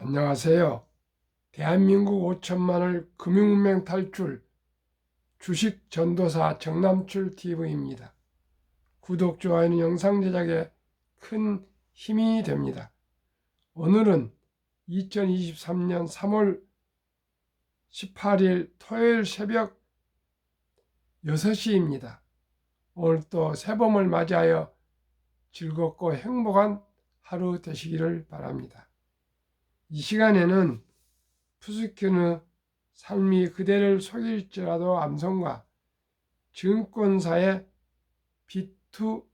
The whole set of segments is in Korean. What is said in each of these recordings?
안녕하세요. 대한민국 5천만을 금융문맹 탈출 주식 전도사 정남출 TV입니다. 구독, 좋아요는 영상 제작에 큰 힘이 됩니다. 오늘은 2023년 3월 18일 토요일 새벽 6시입니다. 오늘 또 새봄을 맞이하여 즐겁고 행복한 하루 되시기를 바랍니다. 이 시간에는 푸스큐는 삶이 그대를 속일지라도 암송과 증권사의 비투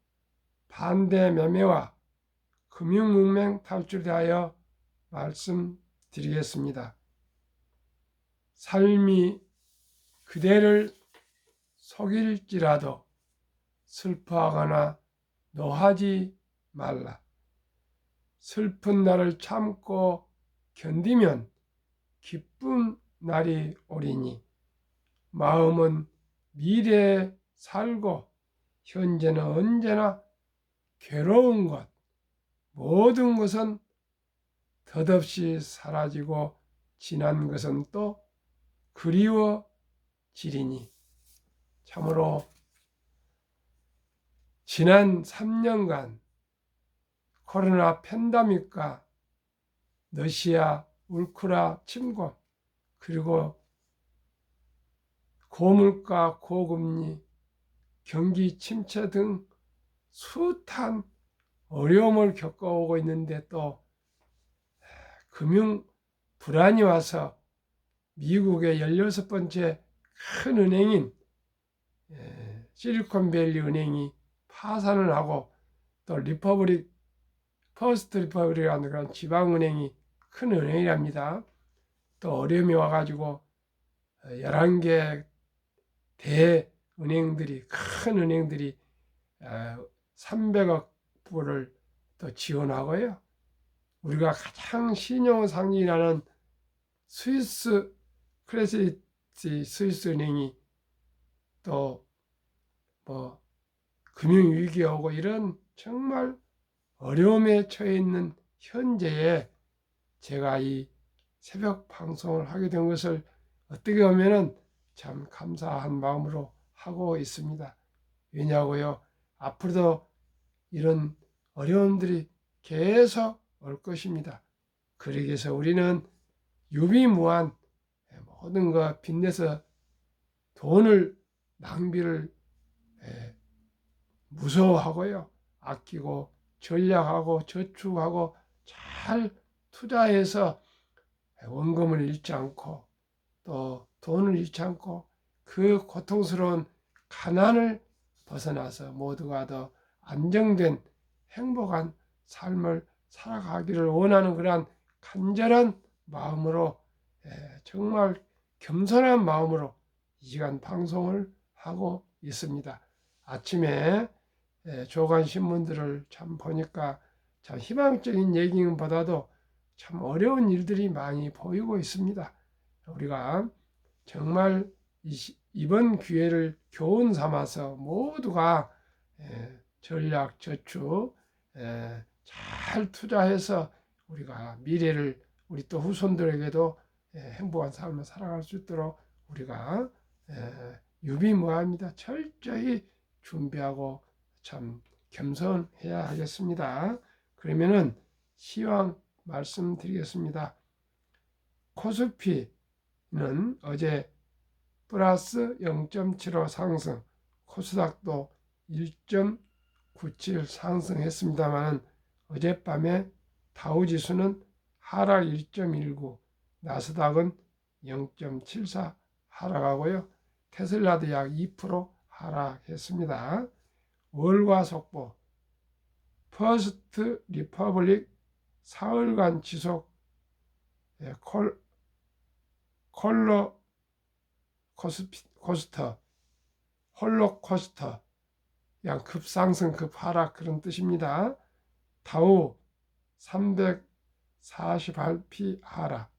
반대 매매와 금융문맹 탈출에 대하여 말씀드리겠습니다. 삶이 그대를 속일지라도 슬퍼하거나 노하지 말라. 슬픈 날을 참고 견디면 기쁜 날이 오리니 마음은 미래에 살고 현재는 언제나 괴로운 것, 모든 것은 덧없이 사라지고 지난 것은 또 그리워지리니. 참으로 지난 3년간 코로나 팬데믹과 러시아 울크라 침공, 그리고 고물가, 고금리, 경기 침체 등 숱한 어려움을 겪어오고 있는데 또 금융 불안이 와서 미국의 16번째 큰 은행인 실리콘밸리 은행이 파산을 하고 또 퍼스트 리퍼블릭이라는 그런 지방은행이 큰 은행이랍니다. 또 어려움이 와가지고 11개 대은행들이, 큰 은행들이 300억 불을 또 지원하고요. 우리가 가장 신용 상징이라는 스위스 크레딧 스위스 은행이 또 뭐 금융위기가 오고 이런 정말 어려움에 처해 있는 현재에 제가 이 새벽 방송을 하게 된 것을 어떻게 보면은 참 감사한 마음으로 하고 있습니다. 왜냐고요? 앞으로도 이런 어려움들이 계속 올 것입니다. 그러기 위해서 우리는 유비무한 모든 거 빚내서 돈을 낭비를 무서워하고요. 아끼고 전략하고 저축하고 잘 투자해서 원금을 잃지 않고 또 돈을 잃지 않고 그 고통스러운 가난을 벗어나서 모두가 더 안정된 행복한 삶을 살아가기를 원하는 그러한 간절한 마음으로 정말 겸손한 마음으로 이 시간 방송을 하고 있습니다. 아침에 조간 신문들을 참 보니까 참 희망적인 얘기보다도 참 어려운 일들이 많이 보이고 있습니다. 우리가 정말 이번 기회를 교훈 삼아서 모두가 전략, 저축 잘 투자해서 우리가 미래를 우리 또 후손들에게도 행복한 삶을 살아갈 수 있도록 우리가 유비무합니다. 철저히 준비하고 참 겸손해야 하겠습니다. 그러면은 시황 말씀드리겠습니다. 코스피는 어제 플러스 0.75 상승, 코스닥도 1.97 상승했습니다만 어젯밤에 다우지수는 하락 1.19, 나스닥은 0.74 하락하고요. 테슬라도 약 2% 하락했습니다. 월화 속보, 퍼스트 리퍼블릭 사흘간 지속 홀로코스터 양 급상승 급하락 그런 뜻입니다. 다우 348p 하락.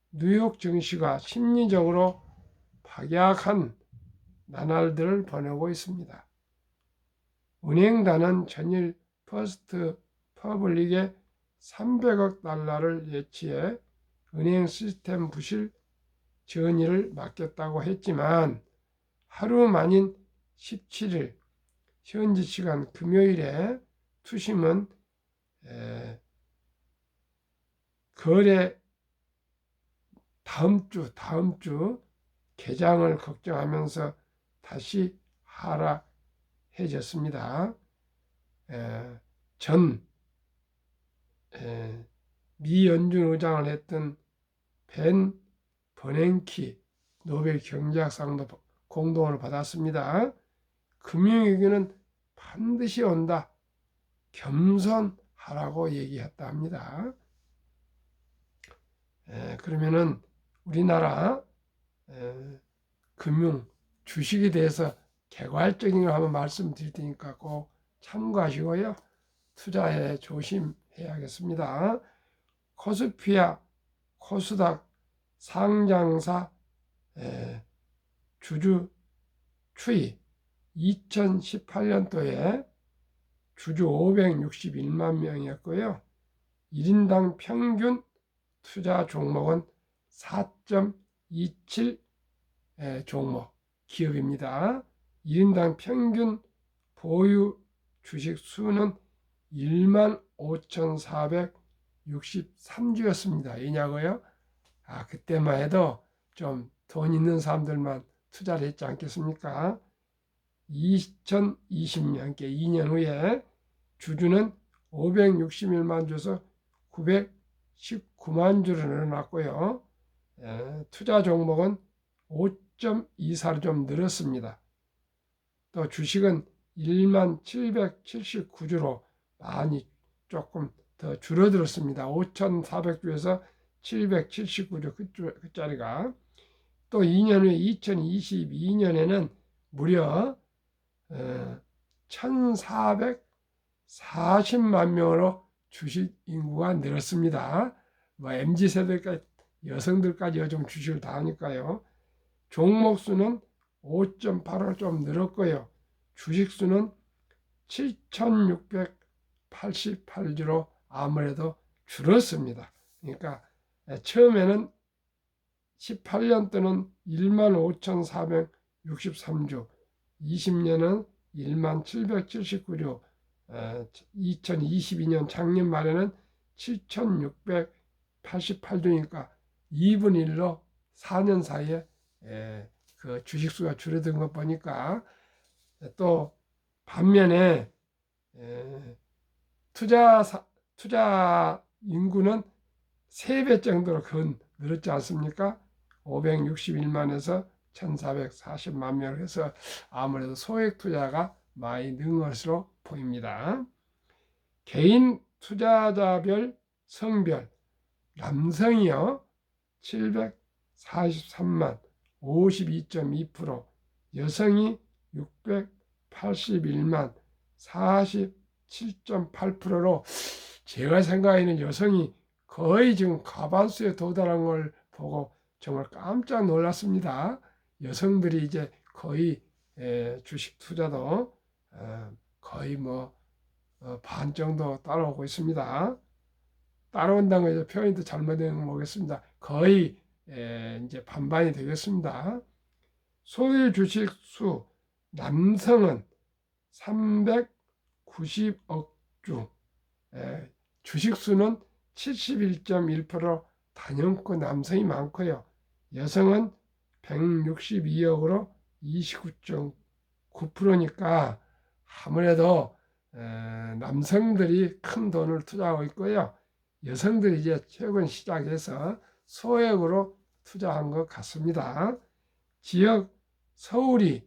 뉴욕 증시가 심리적으로 박약한 나날들을 보내고 있습니다. 은행단은 전일 퍼스트 퍼블릭의 300억 달러를 예치해 은행 시스템 부실 전이를 맡겼다고 했지만 하루 만인 17일 현지 시간 금요일에 투심은 거래 다음 주 개장을 걱정하면서 다시 하락해졌습니다. 전 미 연준 의장을 했던 벤 버냉키 노벨 경제학상도 공동으로 받았습니다. 금융위기는 반드시 온다. 겸손하라고 얘기했다 합니다. 그러면은 우리나라 금융 주식에 대해서 개괄적인 걸 한번 말씀드릴 테니까 꼭 참고하시고요. 투자에 조심해야겠습니다. 코스피와 코스닥 상장사 주주 추이 2018년도에 주주 561만 명이었고요. 1인당 평균 투자 종목은 4.27 종목 기업입니다. 1인당 평균 보유 주식 수는 15,463주였습니다. 이냐고요? 그때만 해도 좀 돈 있는 사람들만 투자를 했지 않겠습니까? 2020년, 2년 후에 주주는 561만 주에서 919만 주로 늘어났고요. 투자 종목은 5.24로 좀 늘었습니다. 또 주식은 1만 779주로 많이 조금 더 줄어들었습니다. 5,400주에서 779주 그 자리가. 또 2년 후에 2022년에는 무려 1,440만 명으로 주식 인구가 늘었습니다. MZ세대까지 여성들까지 요즘 주식을 다 하니까요. 종목 수는 5.8로 좀 늘었고요. 주식 수는 7,688주로 아무래도 줄었습니다. 그러니까 처음에는 18년도는 15,463주, 20년은 1779주, 2022년 작년 말에는 7,688주니까 2분의 1로 4년 사이에 그 주식수가 줄어든 것 보니까 또 반면에 투자 인구는 3배 정도로 늘었지 않습니까? 561만에서 1,440만 명 해서 아무래도 소액 투자가 많이 는 것으로 보입니다. 개인 투자자별 성별 남성이요 743만 52.2%, 여성이 681만 47.8%로 제가 생각하는 여성이 거의 지금 과반수에 도달한 걸 보고 정말 깜짝 놀랐습니다. 여성들이 이제 거의 주식 투자도 거의 반 정도 따라오고 있습니다. 따라온다는 거 표현이 또 잘못된 거 모르겠습니다. 거의 이제 반반이 되겠습니다. 소유 주식 수 남성은 390억 주, 주식 수는 71.1% 단연코 남성이 많고요. 여성은 162억으로 29.9%니까 아무래도 남성들이 큰 돈을 투자하고 있고요. 여성들이 이제 최근 시작해서 소액으로 투자한 것 같습니다. 지역 서울이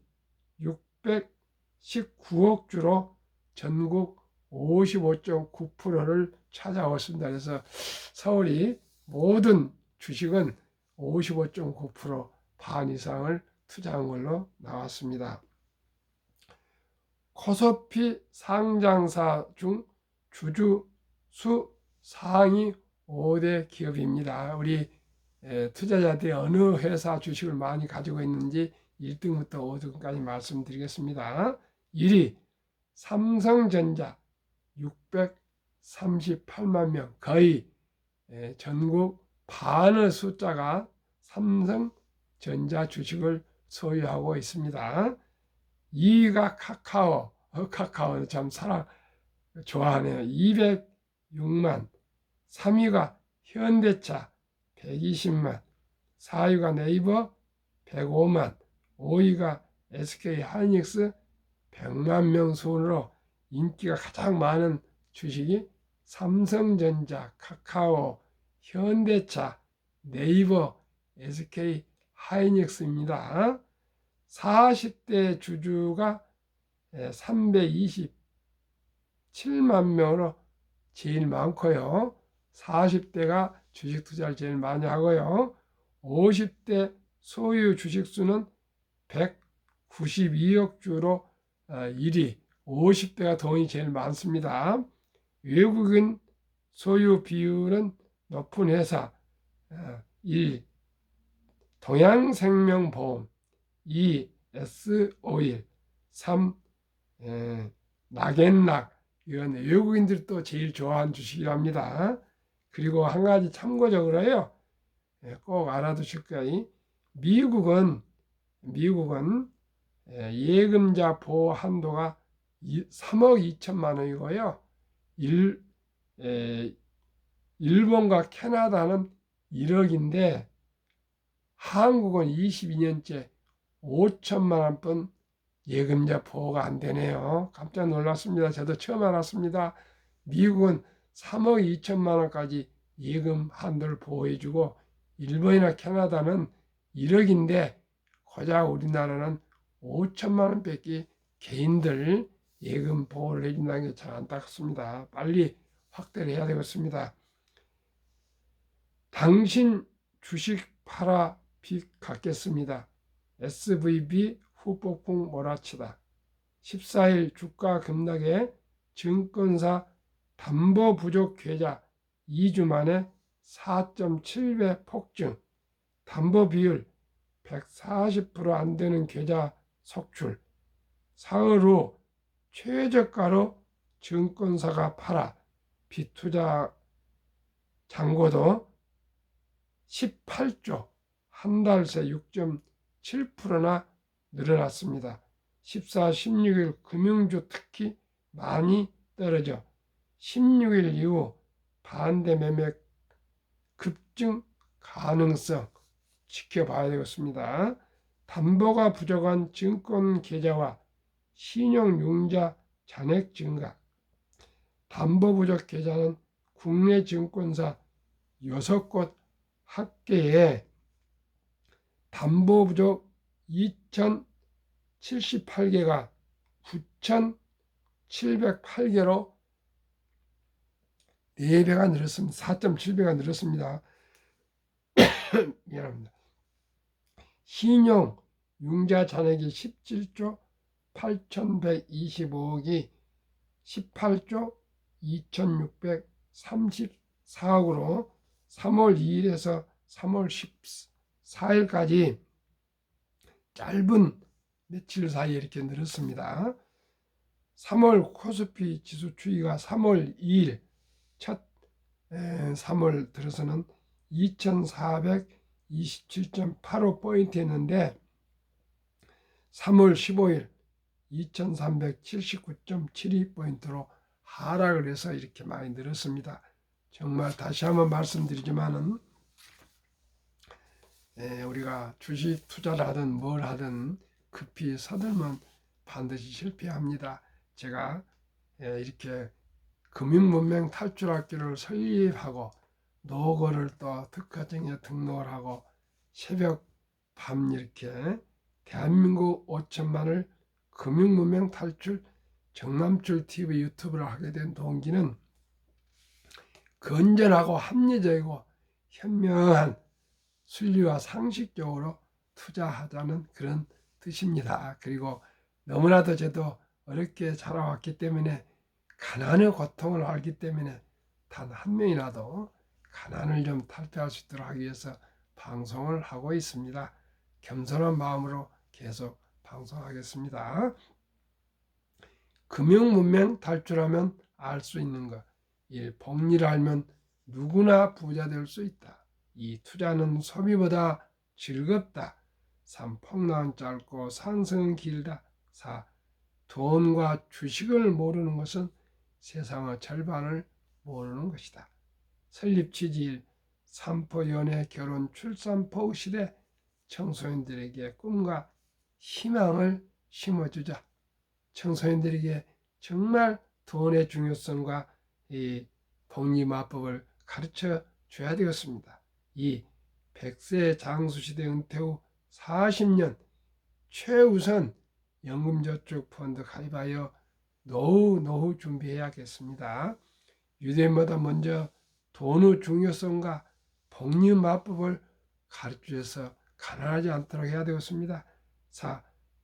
619억 주로 전국 55.9%를 찾아왔습니다. 그래서 서울이 모든 주식은 55.9% 반 이상을 투자한 걸로 나왔습니다. 코스피 상장사 중 주주 수 상위 5대 기업입니다. 우리 투자자들이 어느 회사 주식을 많이 가지고 있는지 1등부터 5등까지 말씀드리겠습니다. 1위 삼성전자 38만 명, 거의 전국 반의 숫자가 삼성전자 주식을 소유하고 있습니다. 2위가 카카오는 참 좋아하네요. 206만. 3위가 현대차 120만. 4위가 네이버 105만. 5위가 SK 하이닉스 100만 명 순으로 인기가 가장 많은 주식이 삼성전자, 카카오, 현대차, 네이버, SK 하이닉스입니다. 40대 주주가 327만 명으로 제일 많고요. 40대가 주식 투자를 제일 많이 하고요. 50대 소유 주식수는 192억 주로 1위, 50대가 돈이 제일 많습니다. 외국인 소유 비율은 높은 회사 1. 동양생명보험 2. S-오일 3. 낙앤락 이런 외국인들이 또 제일 좋아하는 주식이랍니다. 그리고 한 가지 참고적으로요. 꼭 알아두실 거예요. 미국은 예금자 보호 한도가 3억 2천만 원이고요. 일본과 캐나다는 1억인데 한국은 22년째 5천만 원뿐 예금자 보호가 안 되네요. 깜짝 놀랐습니다. 저도 처음 알았습니다. 미국은 3억 2천만 원까지 예금 한도를 보호해주고 일본이나 캐나다는 1억인데 고작 우리나라는 5천만 원밖에 개인들 예금 보호를 해준다는 게 참 안타깝습니다. 빨리 확대를 해야 되겠습니다. 당신 주식 팔아 빚 갚겠습니다. SVB 후폭풍 몰아치다. 14일 주가 급락에 증권사 담보 부족 계좌 2주 만에 4.7배 폭증, 담보 비율 140% 안 되는 계좌 속출, 사흘 후 최저가로 증권사가 팔아 빚투자 잔고도 18조, 한 달 새 6.7%나 늘어났습니다. 14, 16일 금융주 특히 많이 떨어져 16일 이후 반대 매매 급증 가능성 지켜봐야 되겠습니다. 담보가 부족한 증권 계좌와 신용융자 잔액 증가. 담보 부족 계좌는 국내 증권사 6곳 합계에 담보 부족 2,078개가 9,708개로 4배가 늘었습니다. 4.7배가 늘었습니다. 미안합니다. 신용 융자 잔액이 17조 8,125억이 18조 2,634억으로 3월 2일에서 3월 14일까지 짧은 며칠 사이에 이렇게 늘었습니다. 3월 코스피 지수 추이가 3월 2일 첫 3월 들어서는 2,427.85포인트였는데 3월 15일 2,379.72포인트로 하락을 해서 이렇게 많이 늘었습니다. 정말 다시 한번 말씀드리지만은 우리가 주식 투자를 하든 뭘 하든 급히 서둘면 반드시 실패합니다. 제가 이렇게 금융문명 탈출학교를 설립하고 노거를 또 특화증에 등록을 하고 새벽 밤 이렇게 대한민국 5천만을 금융문명 탈출 정남출 TV 유튜브를 하게 된 동기는 건전하고 합리적이고 현명한 순리와 상식적으로 투자하자는 그런 뜻입니다. 그리고 너무나도 저도 어렵게 자라왔기 때문에 가난의 고통을 알기 때문에 단 한 명이라도 가난을 좀 탈피할 수 있도록 하기 위해서 방송을 하고 있습니다. 겸손한 마음으로 계속 방송하겠습니다. 금융문명 탈출하면 알 수 있는 것. 1. 복리를 알면 누구나 부자 될 수 있다. 2. 투자는 소비보다 즐겁다. 3. 폭락은 짧고 상승은 길다. 4. 돈과 주식을 모르는 것은 세상의 절반을 모르는 것이다. 설립 취지 1. 산포 연애 결혼 출산포 시대 청소년들에게 꿈과 희망을 심어주자. 청소년들에게 정말 돈의 중요성과 이 복리마법을 가르쳐 줘야 되겠습니다. 2. 100세 장수시대 은퇴 후 40년 최우선 연금저축펀드 가입하여 노후 준비해야겠습니다. 유대인보다 먼저 돈의 중요성과 복리마법을 가르쳐줘서 가난하지 않도록 해야 되겠습니다. 4.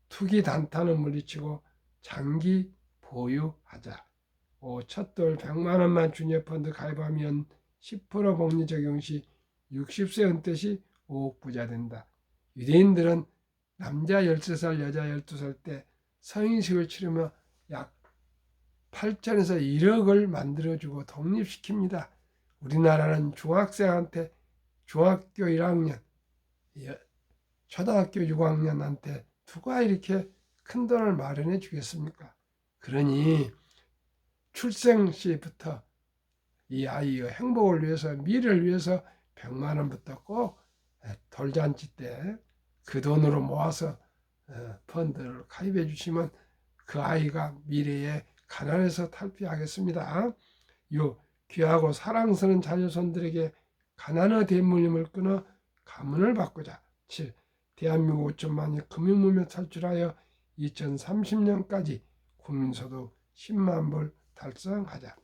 투기 단타는 물리치고 장기 보유하자. 5. 첫돌 100만 원만 주니어펀드 가입하면 10% 복리 적용 시 60세 은퇴 시 5억 부자 된다. 유대인들은 남자 13살, 여자 12살 때 성인식을 치르며 약 8천에서 1억을 만들어주고 독립시킵니다. 우리나라는 중학생한테 중학교 1학년, 초등학교 6학년한테 누가 이렇게 큰 돈을 마련해 주겠습니까? 그러니 출생 시부터 이 아이의 행복을 위해서, 미래를 위해서 100만 원부터 꼭 돌잔치 때 그 돈으로 모아서 펀드를 가입해 주시면 그 아이가 미래에 가난에서 탈피하겠습니다. 6. 귀하고 사랑스러운 자녀손들에게 가난의 대물림을 끊어 가문을 바꾸자. 7. 대한민국 5천만이 금융무명 탈출하여 2030년까지 국민소득 10만 불 달성하자.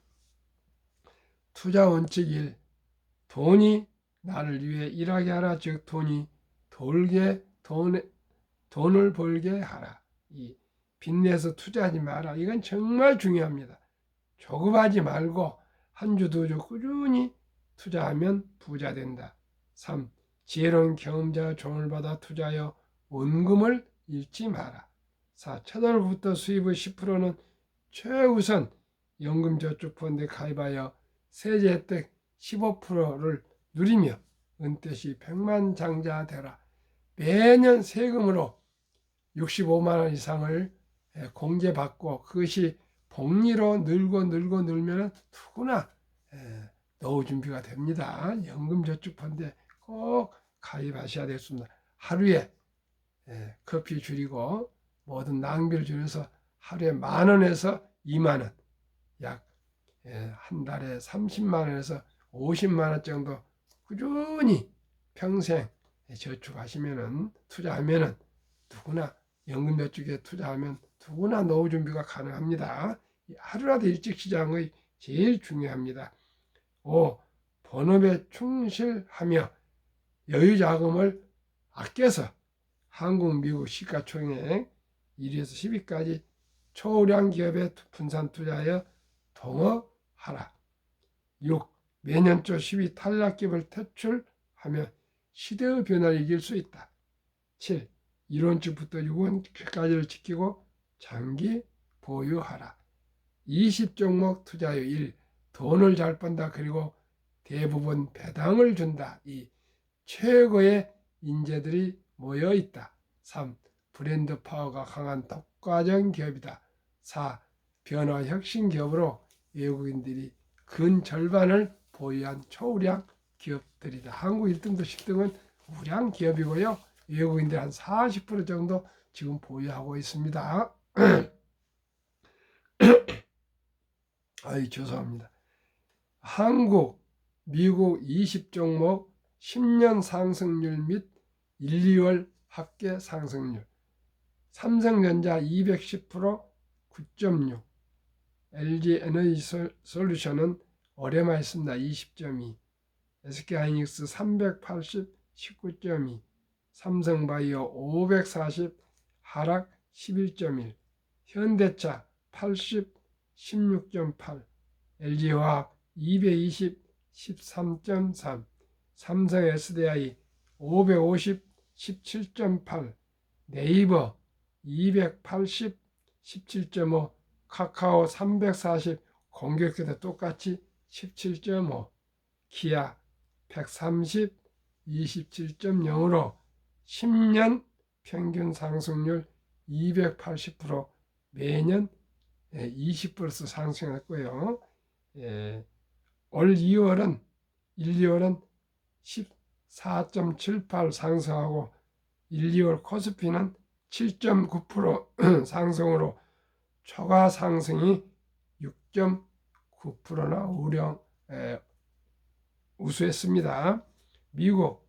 투자 원칙 1. 돈이 나를 위해 일하게 하라. 즉 돈을 벌게 하라. 2. 빚내서 투자하지 마라. 이건 정말 중요합니다. 조급하지 말고 한 주, 두 주 꾸준히 투자하면 부자 된다. 3. 지혜로운 경험자의 조언을 받아 투자하여 원금을 잃지 마라. 4. 첫 월부터 수입의 10%는 최우선 연금저축펀드에 가입하여 세제 혜택 15%를 누리며 은퇴 시 100만 장자 되라. 매년 세금으로 65만 원 이상을 공제받고 그것이 복리로 늘면 누구나 노후 준비가 됩니다. 연금저축펀드에 꼭 가입하셔야 되겠습니다. 하루에 커피 줄이고 모든 낭비를 줄여서 하루에 10,000원에서 20,000원, 약 한 달에 30만 원에서 50만 원 정도 꾸준히 평생 저축하시면은, 투자하면은 누구나, 연금저축에 투자하면 누구나 노후 준비가 가능합니다. 하루라도 일찍 시장의 제일 중요합니다. 5. 본업에 충실하며 여유 자금을 아껴서 한국, 미국 시가총액 1위에서 10위까지 초우량 기업에 분산 투자하여 동업하라. 6. 매년 초 10위 탈락 기업을 퇴출하며 시대의 변화를 이길 수 있다. 7. 이론칙부터 유언까지를 지키고 장기 보유하라. 20종목 투자율 1. 돈을 잘 번다. 그리고 대부분 배당을 준다. 2. 최고의 인재들이 모여 있다. 3. 브랜드 파워가 강한 독과점 기업이다. 4. 변화 혁신 기업으로 외국인들이 근 절반을 보유한 초우량 기업들이다. 한국 1등도 10등은 우량 기업이고요. 외국인들 한 40% 정도 지금 보유하고 있습니다. 죄송합니다. 한국, 미국 20종목 10년 상승률 및 1, 2월 합계 상승률. 삼성전자 210% 9.6, LG 에너지 솔루션은 올해만 했습니다. 20.2, SK하이닉스 380 19.2, 삼성바이오 540 하락 11.1, 현대차 80 16.8, LG화학 220 13.3, 삼성 SDI 550 17.8, 네이버 280 17.5, 카카오 340 공격해도 똑같이 17.5, 기아 130, 27.0으로 10년 평균 상승률 280%, 매년 20% 상승했고요. 올 2월은 14.78 상승하고 1, 2월 코스피는 7.9% 상승으로 초과 상승이 6.9%나 우수했습니다. 미국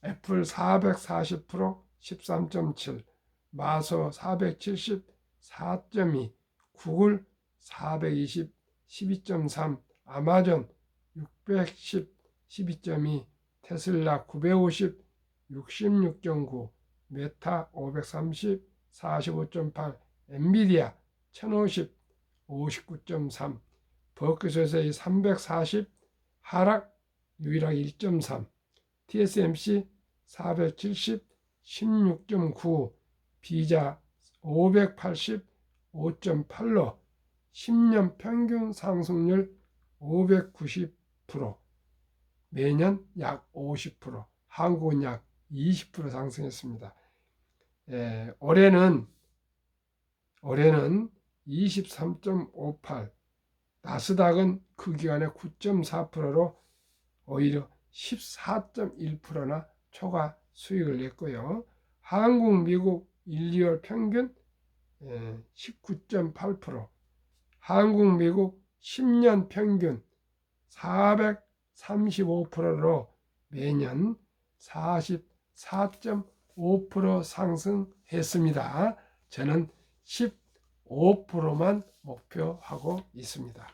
애플 440% 13.7, 마소 470 4.2, 구글 420 12.3, 아마존 610 12.2, 테슬라 950 66.9, 메타 530 45.8, 엔비디아 1050 59.3, 버크셔스의 340 하락 유일하게 1.3, TSMC 470 16.9, 비자 580 5.8로 10년 평균 상승률 590%, 매년 약 50%, 한국은 약 20% 상승했습니다. 올해는 23.58, 나스닥은 그 기간에 9.4%로 오히려 14.1%나 초과 수익을 냈고요. 한국, 미국 1, 2월 평균 19.8%, 한국, 미국 10년 평균 435%로 매년 44.5% 상승했습니다. 저는 15%만 목표하고 있습니다.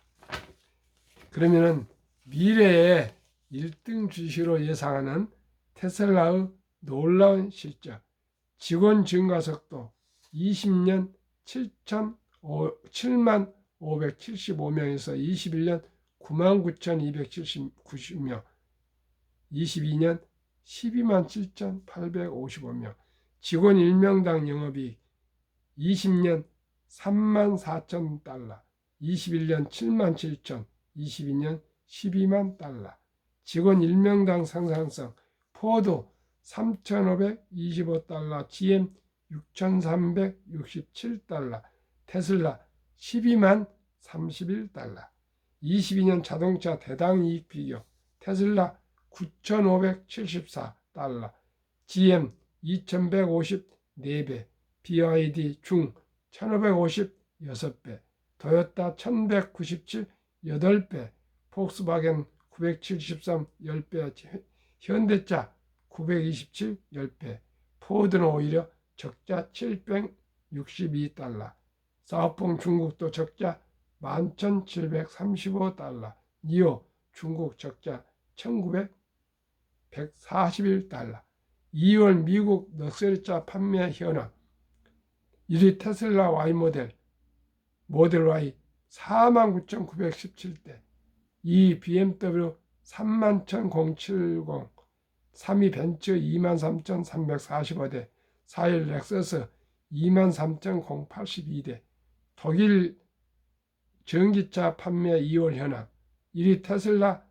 그러면은 미래의 1등 주식으로 예상하는 테슬라의 놀라운 실적, 직원 증가 속도 20년 7만 575명에서 21년 99,279명, 22년 12만 7,855명, 직원 1명당 영업이익 20년 3만 4천 달러, 21년 7만 7천, 22년 12만 달러, 직원 1명당 생산성, 포드 3,525달러, GM 6,367달러, 테슬라 12만 31달러, 22년 자동차 대당 이익 비교, 테슬라 9,574달러, GM 2,154배, BYD 중 1,556배, 토요타 1,197 8배, 폭스바겐 973 10배, 현대차 927 10배, 포드는 오히려 적자 762달러, 사오펑 중국도 적자 11,735달러, 니오 중국 적자 1,941달러. 2월 미국 럭셔리차 판매 현황, 1위 테슬라 Y 모델 Y 49,917대, 2위 BMW 31,070, 3위 벤츠 23,345대, 4위 렉서스 23,082대. 독일 전기차 판매 2월 현황, 1위 테슬라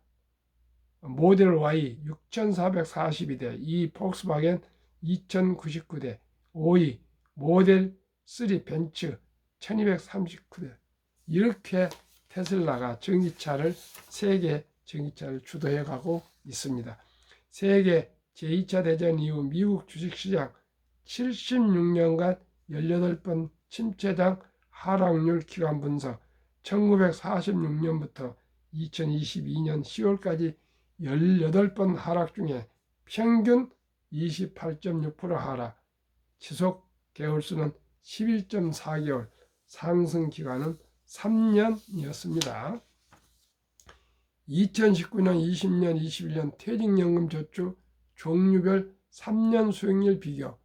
모델 Y 6,442대, 2위 폭스바겐 2,099대, 5위 모델 3 벤츠 1,239대. 이렇게 테슬라가 세계 전기차를 주도해 가고 있습니다. 세계 제2차 대전 이후 미국 주식시장 76년간 18번 침체장 하락률 기간 분석, 1946년부터 2022년 10월까지 18번 하락 중에 평균 28.6% 하락, 지속 개월수는 11.4개월, 상승 기간은 3년이었습니다. 2019년, 20년, 21년 퇴직연금 저축 종류별 3년 수익률 비교,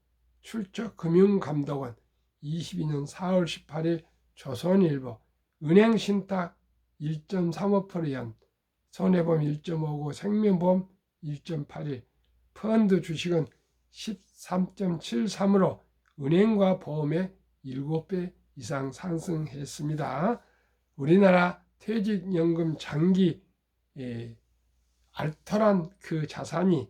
출처금융감독원 22년 4월 18일 조선일보, 은행신탁 1.35%연, 손해보험 1.59, 생명보험 1.81, 펀드 주식은 13.73으로 은행과 보험의 7배 이상 상승했습니다. 우리나라 퇴직연금 장기 알토란 그 자산이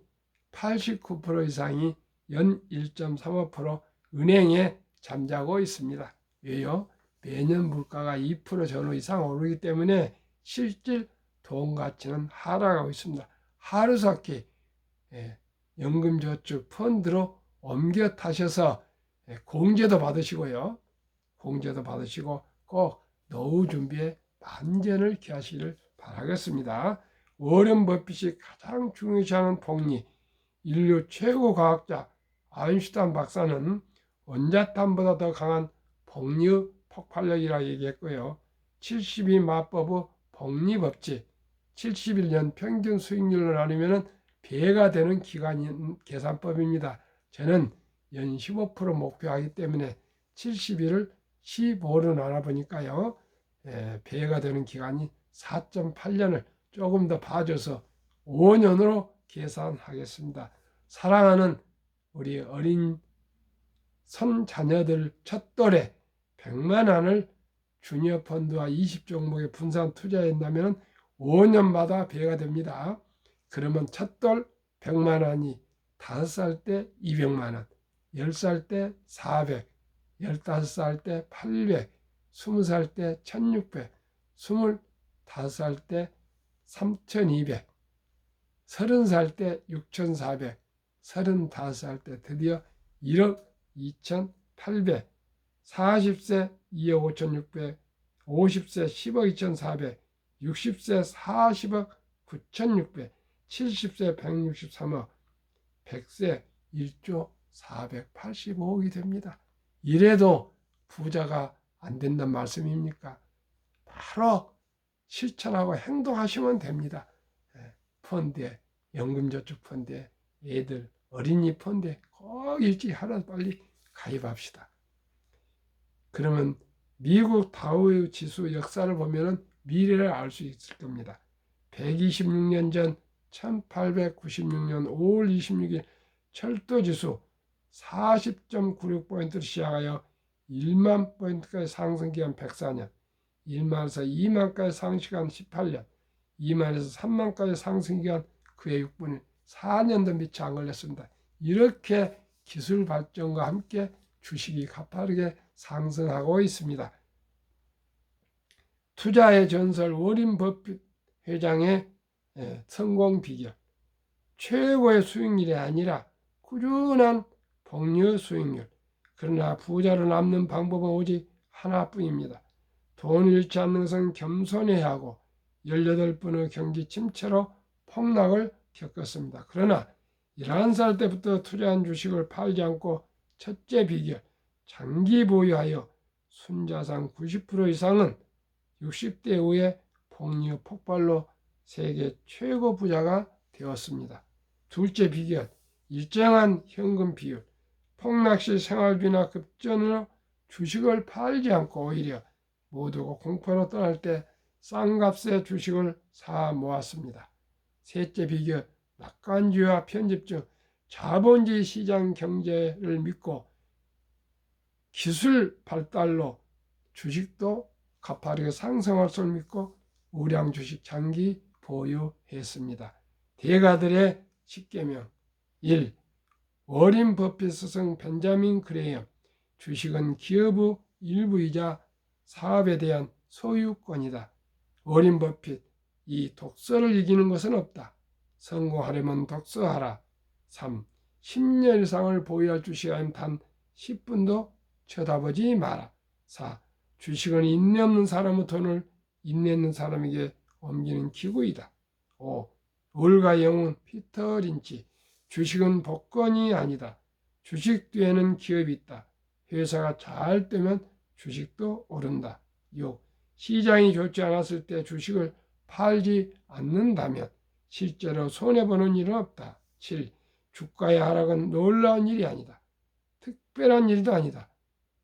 89% 이상이 연 1.35% 은행에 잠자고 있습니다. 왜요? 매년 물가가 2% 전후 이상 오르기 때문에 실질 돈 가치는 하락하고 있습니다. 하루속히 연금저축 펀드로 옮겨 타셔서 공제도 받으시고요. 공제도 받으시고 꼭 노후 준비에 만전을 기하시기를 바라겠습니다. 워런 버핏이 가장 중요시하는 복리, 인류 최고 과학자 아인슈타인 박사는 원자탄보다 더 강한 복리의 폭발력이라고 얘기했고요. 72 마법의 복리 법칙, 71년 평균 수익률로 나누면 배가 되는 기간 계산법입니다. 저는 연 15% 목표하기 때문에 71을 15로 나눠보니까요. 배가 되는 기간이 4.8년을 조금 더 봐줘서 5년으로 계산하겠습니다. 사랑하는 우리 어린 손자녀들 첫 돌에 100만 원을 주니어 펀드와 20종목에 분산 투자한다면 5년마다 배가 됩니다. 그러면 첫 돌 100만 원이 5살 때 200만 원, 10살 때 400, 15살 때 800, 20살 때 1600, 25살 때 3200, 30살 때 6400, 35살 때 드디어 1억 2800, 40세 2억 5600, 50세 10억 2400, 60세 40억 9600, 70세 163억, 100세 1조 485억이 됩니다. 이래도 부자가 안 된단 말씀입니까? 바로 실천하고 행동하시면 됩니다. 펀드에, 연금저축 펀드에, 애들 어린이 펀드에 꼭 일찍 하루 빨리 가입합시다. 그러면 미국 다우 지수 역사를 보면 미래를 알 수 있을 겁니다. 126년 전 1896년 5월 26일 철도지수 40.96포인트를 시작하여 1만 포인트까지 상승기간 104년, 1만에서 2만까지 상승기간 18년, 2만에서 3만까지 상승기간 그의 6분의 4년도 미치 안 걸렸습니다. 이렇게 기술 발전과 함께 주식이 가파르게 상승하고 있습니다. 투자의 전설 워린 버핏 회장의 성공 비결, 최고의 수익률이 아니라 꾸준한 복리 수익률. 그러나 부자로 남는 방법은 오직 하나뿐입니다. 돈을 잃지 않는 것은 겸손해야 하고 18번의 경기 침체로 폭락을 겪었습니다. 그러나 11살 때부터 투자한 주식을 팔지 않고 첫째 비결, 장기 보유하여 순자산 90% 이상은 60대 이후에 복리 폭발로 세계 최고 부자가 되었습니다. 둘째 비결, 일정한 현금 비율. 폭락시 생활비나 급전으로 주식을 팔지 않고 오히려 모두가 공포로 떠날 때 싼 값에 주식을 사 모았습니다. 셋째 비결, 낙관주의와 편집증. 자본주의 시장 경제를 믿고 기술 발달로 주식도 가파르게 상승할 것을 믿고 우량 주식 장기 보유했습니다. 대가들의 10계명 1. 워린 버핏 스승 벤자민 그레이엄. 주식은 기업의 일부이자 사업에 대한 소유권이다. 워린 버핏, 이 독서를 이기는 것은 없다. 성공하려면 독서하라. 3. 10년 이상을 보유할 주식은 단 10분도 쳐다보지 마라. 4. 주식은 인내 없는 사람의 돈을 인내 있는 사람에게 옮기는 기구이다. 5. 올가 영웅 피터 린치. 주식은 복권이 아니다. 주식 뒤에는 기업이 있다. 회사가 잘 되면 주식도 오른다. 6. 시장이 좋지 않았을 때 주식을 팔지 않는다면 실제로 손해보는 일은 없다. 7. 주가의 하락은 놀라운 일이 아니다. 특별한 일도 아니다.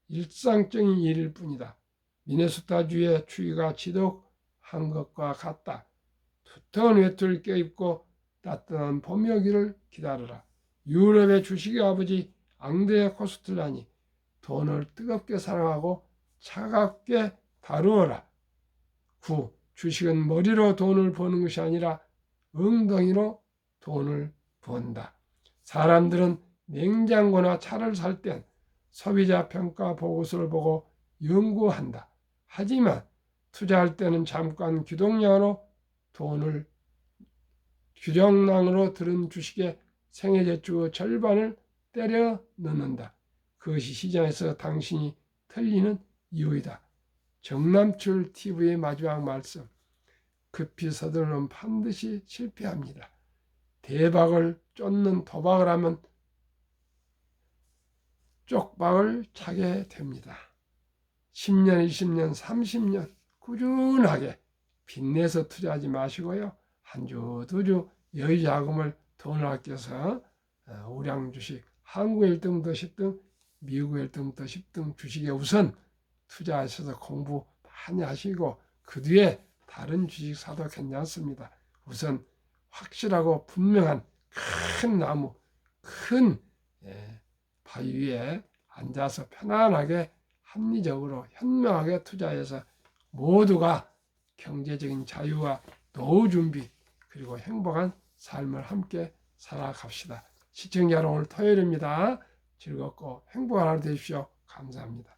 일상적인 일일 뿐이다. 미네소타주의 추위가 지독한 것과 같다. 두터운 외투를 껴입고 따뜻한 봄이 오기를 기다려라. 유럽의 주식의 아버지 앙드레 코스텔라니, 돈을 뜨겁게 사랑하고 차갑게 다루어라. 9. 주식은 머리로 돈을 버는 것이 아니라 엉덩이로 돈을 번다. 사람들은 냉장고나 차를 살 땐 소비자 평가 보고서를 보고 연구한다. 하지만 투자할 때는 잠깐 규정량으로 들은 주식의 생애저축의 절반을 때려 넣는다. 그것이 시장에서 당신이 틀리는 이유이다. 정남출 TV의 마지막 말씀. 급히 서두르면 반드시 실패합니다. 대박을 쫓는 도박을 하면 쪽박을 차게 됩니다. 10년, 20년, 30년 꾸준하게 빚내서 투자하지 마시고요. 한 주, 두 주 여유자금을 돈을 아껴서 우량 주식, 한국 1등부터 10등, 미국 1등부터 10등 주식에 우선 투자하셔서 공부 많이 하시고 그 뒤에 다른 주식 사도 괜찮습니다. 우선 확실하고 분명한 큰 나무, 큰 바위 위에 앉아서 편안하게 합리적으로 현명하게 투자해서 모두가 경제적인 자유와 노후 준비 그리고 행복한 삶을 함께 살아갑시다. 시청자 여러분, 오늘 토요일입니다. 즐겁고 행복한 하루 되십시오. 감사합니다.